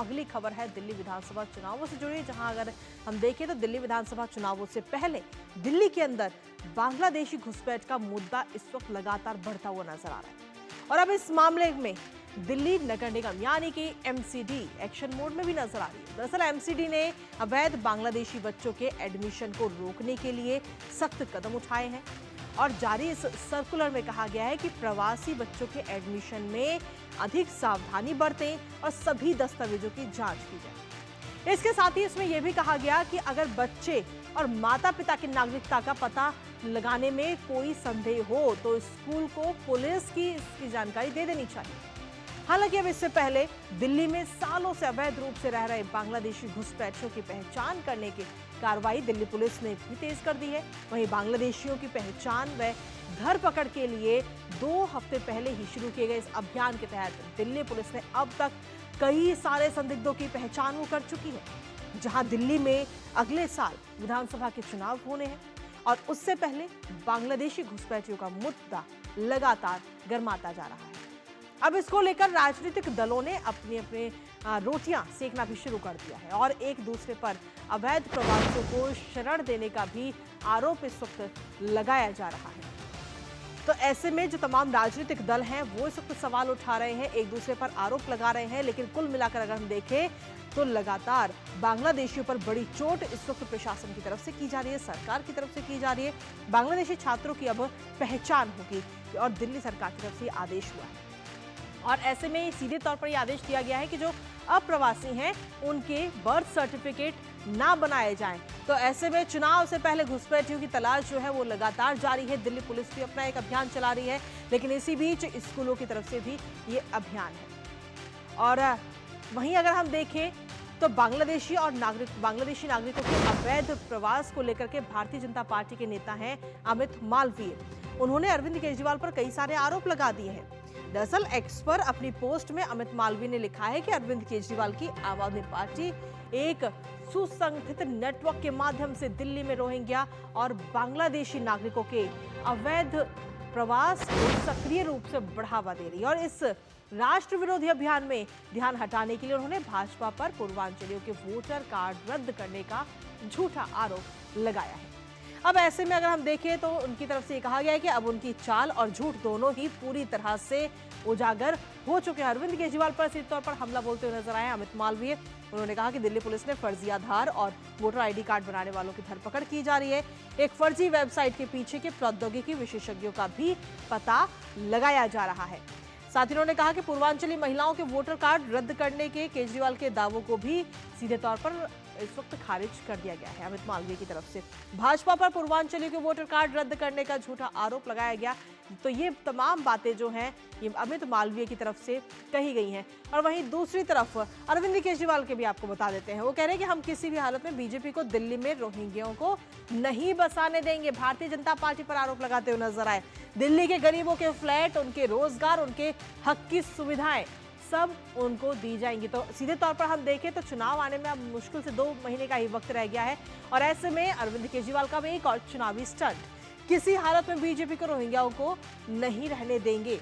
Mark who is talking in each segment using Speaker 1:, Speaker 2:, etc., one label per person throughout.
Speaker 1: अगली खबर है दिल्ली विधानसभा चुनावों से जुड़ी, जहां अगर हम देखें तो दिल्ली विधानसभा चुनावों से पहले दिल्ली के अंदर बांग्लादेशी घुसपैठ का मुद्दा इस वक्त लगातार बढ़ता हुआ नजर आ रहा है। और अब इस मामले में दिल्ली नगर निगम यानी कि एमसीडी एक्शन मोड में भी नजर आ रही है। दरअसल एमसीडी ने अवैध बांग्लादेशी बच्चों के एडमिशन को रोकने के लिए सख्त कदम उठाए हैं और जारी इस सर्कुलर में कहा गया है कि प्रवासी बच्चों के एडमिशन में अधिक सावधानी बरतें और सभी दस्तावेजों की जांच की जाए। इसके साथ ही इसमें यह भी कहा गया कि अगर बच्चे और माता पिता की नागरिकता का पता लगाने में कोई संदेह हो तो स्कूल को पुलिस की इसकी जानकारी दे देनी चाहिए। हालांकि अब इससे पहले दिल्ली में सालों से अवैध रूप से रह रहे बांग्लादेशी घुसपैठियों की पहचान करने की कार्रवाई दिल्ली पुलिस ने भी तेज कर दी है। वहीं बांग्लादेशियों की पहचान व घर पकड़ के लिए 2 हफ्ते पहले ही शुरू किए गए इस अभियान के तहत दिल्ली पुलिस ने अब तक कई सारे संदिग्धों की पहचान वो कर चुकी है। जहां दिल्ली में अगले साल विधानसभा के चुनाव होने हैं और उससे पहले बांग्लादेशी घुसपैठियों का मुद्दा लगातार गर्माता जा रहा है। अब इसको लेकर राजनीतिक दलों ने अपनी रोटियां सेकना भी शुरू कर दिया है और एक दूसरे पर अवैध प्रवासियों को शरण देने का भी आरोप इस वक्त लगाया जा रहा है। तो ऐसे में जो तमाम राजनीतिक दल हैं वो इस वक्त सवाल उठा रहे हैं, एक दूसरे पर आरोप लगा रहे हैं, लेकिन कुल मिलाकर अगर हम देखें तो लगातार बांग्लादेशियों पर बड़ी चोट इस वक्त प्रशासन की तरफ से की जा रही है, सरकार की तरफ से की जा रही है। बांग्लादेशी छात्रों की अब पहचान होगी और दिल्ली सरकार की तरफ से आदेश हुआ है और ऐसे में सीधे तौर पर यह आदेश दिया गया है कि जो अप्रवासी हैं उनके बर्थ सर्टिफिकेट ना बनाए जाएं। तो ऐसे में चुनाव से पहले घुसपैठियों की तलाश जो है वो लगातार जारी है। दिल्ली पुलिस भी अपना एक अभियान चला रही है, लेकिन इसी बीच स्कूलों की तरफ से भी ये अभियान है। और वहीं अगर हम देखें तो बांग्लादेशी नागरिकों के अवैध प्रवास को लेकर के भारतीय जनता पार्टी के नेता हैं अमित मालवीय। उन्होंने अरविंद केजरीवाल पर कई सारे आरोप लगा दिए हैं। दरअसल एक्स पर अपनी पोस्ट में अमित मालवीय ने लिखा है कि अरविंद केजरीवाल की आम आदमी पार्टी एक सुसंगठित नेटवर्क के माध्यम से दिल्ली में रोहिंग्या और बांग्लादेशी नागरिकों के अवैध प्रवास को सक्रिय रूप से बढ़ावा दे रही है और इस राष्ट्र विरोधी अभियान में ध्यान हटाने के लिए उन्होंने भाजपा पर पूर्वांचलियों के वोटर कार्ड रद्द करने का झूठा आरोप लगाया है। अब ऐसे में अगर हम देखें तो उनकी तरफ से ये कहा गया है कि अब उनकी चाल और झूठ दोनों ही पूरी तरह से उजागर हो चुके हैं। अरविंद केजरीवाल पर सीधे तौर पर हमला बोलते हुए नजर आए अमित मालवीय। उन्होंने कहा कि दिल्ली पुलिस ने फर्जी आधार और वोटर आईडी कार्ड बनाने वालों की धरपकड़ की जा रही है। एक फर्जी वेबसाइट के पीछे के प्रौद्योगिकी विशेषज्ञों का भी पता लगाया जा रहा है। साथ ही उन्होंने कहा कि पूर्वांचली महिलाओं के वोटर कार्ड रद्द करने के केजरीवाल के दावों को भी सीधे तौर पर इस वक्त खारिज कर दिया गया है। अमित मालवीय की तरफ से भाजपा पर पूर्वांचलियों के वोटर कार्ड रद्द करने का झूठा आरोप लगाया गया। तो ये तमाम बातें जो हैं ये अमित मालवीय की तरफ से कही गई हैं। और वहीं दूसरी तरफ अरविंद केजरीवाल के भी आपको बता देते हैं। वो कह रहे हैं कि हम किसी भी हालत में बीजेपी को दिल्ली में रोहिंग्याओं को नहीं बसाने देंगे। भारतीय जनता पार्टी पर आरोप लगाते हुए नजर आए। दिल्ली के गरीबों के फ्लैट, उनके रोजगार, उनके हक की सुविधाएं सब उनको दी जाएंगी। तो सीधे तौर पर हम देखें तो चुनाव आने में अब मुश्किल से 2 महीने का ही वक्त रह गया है और ऐसे में अरविंद केजरीवाल का भी एक और चुनावी स्टंट, किसी हालत में बीजेपी को रोहिंग्याओं को नहीं रहने देंगे,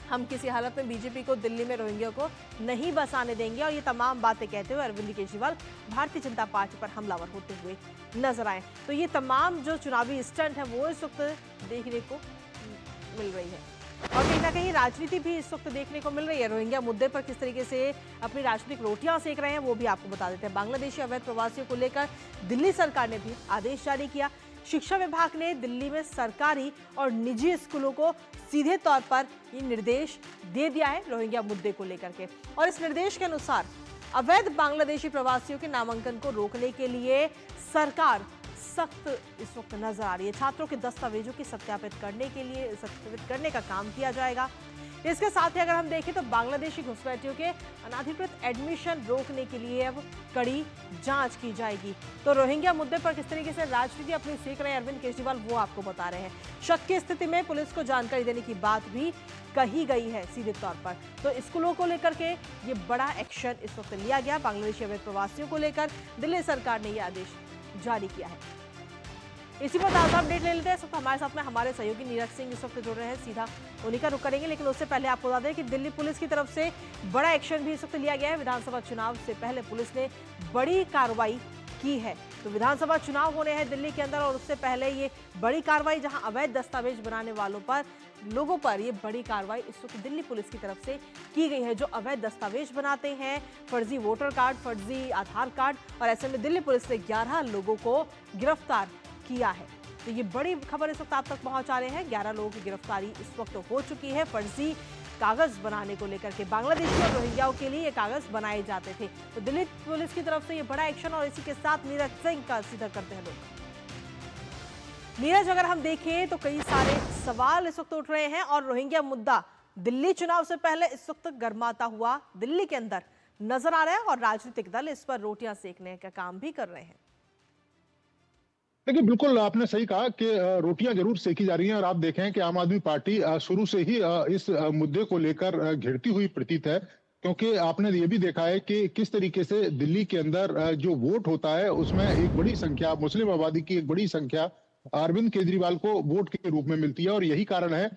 Speaker 1: हम किसी हालत में बीजेपी को दिल्ली में रोहिंग्याओं को नहीं बसाने देंगे। और ये तमाम बातें कहते हुए अरविंद केजरीवाल भारतीय जनता पार्टी पर हमलावर होते हुए नजर आए। तो ये तमाम जो चुनावी स्टंट है वो इस वक्त देखने को मिल रही है और कहीं ना कहीं राजनीति भी इस वक्त देखने को मिल रही है। रोहिंग्या मुद्दे पर किस तरीके से अपनी राजनीतिक रोटियां सेक रहे हैं वो भी आपको बता देते हैं। बांग्लादेशी अवैध प्रवासियों को लेकर दिल्ली सरकार ने भी आदेश जारी किया। शिक्षा विभाग ने दिल्ली में सरकारी और निजी स्कूलों को सीधे तौर पर ये निर्देश दे दिया है रोहिंग्या मुद्दे को लेकर के और इस निर्देश के अनुसार अवैध बांग्लादेशी प्रवासियों के नामांकन को रोकने के लिए सरकार सख्त इस वक्त नजर आ रही है। छात्रों के दस्तावेजों की सत्यापित करने का काम किया जाएगा। इसके साथ ही अगर हम देखें तो बांग्लादेशी घुसपैठियों के अनाधिकृत एडमिशन रोकने के लिए अब कड़ी जांच की जाएगी। तो रोहिंग्या मुद्दे पर किस तरीके से राजनीति अपनी सीख रहे हैं अरविंद केजरीवाल वो आपको बता रहे हैं। शक की स्थिति में पुलिस को जानकारी देने की बात भी कही गई है सीधे तौर पर। तो स्कूलों को लेकर के ये बड़ा एक्शन इस वक्त लिया गया। बांग्लादेशी अवैध प्रवासियों को लेकर दिल्ली सरकार ने यह आदेश जारी किया है। इसी पर ताजा अपडेट ले लेते हैं। इस वक्त हमारे साथ में हमारे सहयोगी नीरज सिंह इस वक्त जुड़ रहे हैं, सीधा उन्हीं का रुख करेंगे। लेकिन उससे पहले आपको बता दें कि दिल्ली पुलिस की तरफ से बड़ा एक्शन भी इस वक्त लिया गया है। विधानसभा चुनाव से पहले पुलिस ने बड़ी कार्रवाई की है। तो विधानसभा चुनाव होने हैं दिल्ली के अंदर और उससे पहले ये बड़ी कार्रवाई, जहां अवैध दस्तावेज बनाने वालों पर, लोगों पर ये बड़ी कार्रवाई इस वक्त दिल्ली पुलिस की तरफ से की गई है। जो अवैध दस्तावेज बनाते हैं, फर्जी वोटर कार्ड, फर्जी आधार कार्ड, और ऐसे में दिल्ली पुलिस ने 11 लोगों को गिरफ्तार किया है। तो ये बड़ी खबर इस वक्त आप तक पहुंचा रहे हैं। 11 लोगों की गिरफ्तारी इस वक्त हो चुकी है। फर्जी कागज बनाने को लेकर के बांग्लादेशी और रोहिंग्याओं के लिए ये कागज बनाए जाते थे। तो दिल्ली पुलिस की तरफ से ये बड़ा एक्शन, और इसी के साथ नीरज सिंह का सीधा करते हैं लोग। नीरज, अगर हम देखें तो कई सारे सवाल इस वक्त उठ रहे हैं और रोहिंग्या मुद्दा दिल्ली चुनाव से पहले इस वक्त गर्माता हुआ दिल्ली के अंदर नजर आ रहा है और राजनीतिक दल इस पर रोटियां सेकने का काम भी कर रहे हैं।
Speaker 2: देखिए, बिल्कुल आपने सही कहा कि रोटियां जरूर सेकी जा रही हैं और आप देखें कि आम आदमी पार्टी शुरू से ही इस मुद्दे को लेकर घिरती हुई प्रतीत है, क्योंकि आपने ये भी देखा है कि किस तरीके से दिल्ली के अंदर जो वोट होता है उसमें एक बड़ी संख्या मुस्लिम आबादी की एक बड़ी संख्या अरविंद केजरीवाल को वोट के रूप में मिलती है। और यही कारण है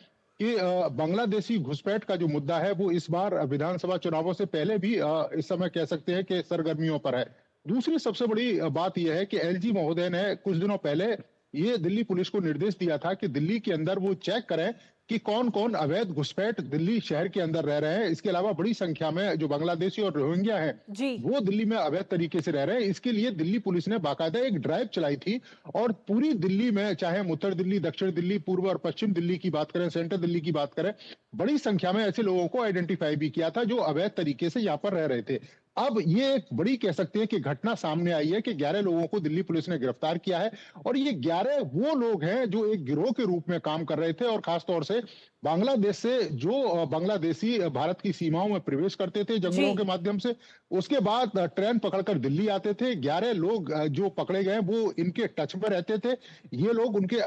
Speaker 2: कि बांग्लादेशी घुसपैठ का जो मुद्दा है वो इस बार विधानसभा चुनावों से पहले भी इस समय कह सकते हैं कि सरगर्मियों पर है। दूसरी सबसे बड़ी बात यह है कि एलजी महोदय ने कुछ दिनों पहले ये दिल्ली पुलिस को निर्देश दिया था कि दिल्ली के अंदर वो चेक करें कि कौन कौन अवैध घुसपैठ दिल्ली शहर के अंदर रह रहे हैं। इसके अलावा बड़ी संख्या में जो बांग्लादेशी और रोहिंग्या हैं वो दिल्ली में अवैध तरीके से रह रहे हैं। इसके लिए दिल्ली पुलिस ने बाकायदा एक ड्राइव चलाई थी और पूरी दिल्ली में, चाहे हम उत्तर दिल्ली, दक्षिण दिल्ली, पूर्व और पश्चिम दिल्ली की बात करें, सेंट्रल दिल्ली की बात करें, बड़ी संख्या में ऐसे लोगों को आइडेंटिफाई भी किया था जो अवैध तरीके से यहाँ पर रह रहे थे। अब ये एक बड़ी कह सकते हैं कि घटना सामने आई है कि 11 लोगों को दिल्ली पुलिस ने गिरफ्तार किया है और ये 11 वो लोग हैं जो एक गिरोह के रूप में काम कर रहे थे और खासतौर से बांग्लादेश से जो बांग्लादेशी भारत की सीमाओं में प्रवेश करते थे जंगलों के माध्यम से, उसके बाद ट्रेन पकड़कर दिल्ली आते थे। 11 लोग जो पकड़े गए वो इनके टच में रहते थे। ये लोग उनके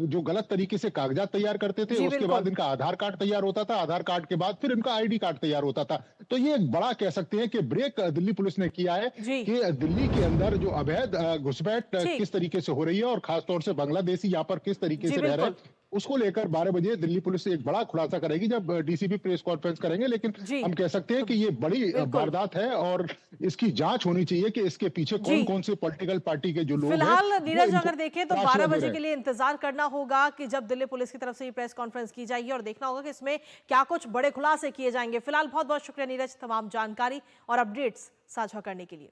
Speaker 2: जो गलत तरीके से कागजात तैयार करते थे, उसके बाद इनका आधार कार्ड तैयार होता था, आधार कार्ड के बाद फिर इनका आईडी कार्ड तैयार होता था। तो ये एक बड़ा कह सकते हैं कि ब्रेक दिल्ली पुलिस ने किया है कि दिल्ली के अंदर जो अवैध घुसपैठ किस तरीके से हो रही है और खासतौर से बांग्लादेशी यहाँ पर किस तरीके से रह रहे हैं, उसको लेकर 12 बजे दिल्ली पुलिस एक बड़ा खुलासा करेगी जब डीसीपी प्रेस कॉन्फ्रेंस करेंगे। लेकिन हम कह सकते हैं कि ये बड़ी वारदात है और इसकी जांच होनी चाहिए कि इसके पीछे कौन कौन से पॉलिटिकल पार्टी के जो लोग हैं।
Speaker 1: फिलहाल नीरज, अगर देखें तो 12 बजे के लिए इंतजार करना होगा कि जब दिल्ली पुलिस की तरफ से ये प्रेस कॉन्फ्रेंस की जाएगी और देखना होगा कि इसमें क्या कुछ बड़े खुलासे किए जाएंगे। फिलहाल बहुत बहुत शुक्रिया नीरज, तमाम जानकारी और अपडेट्स साझा करने के लिए।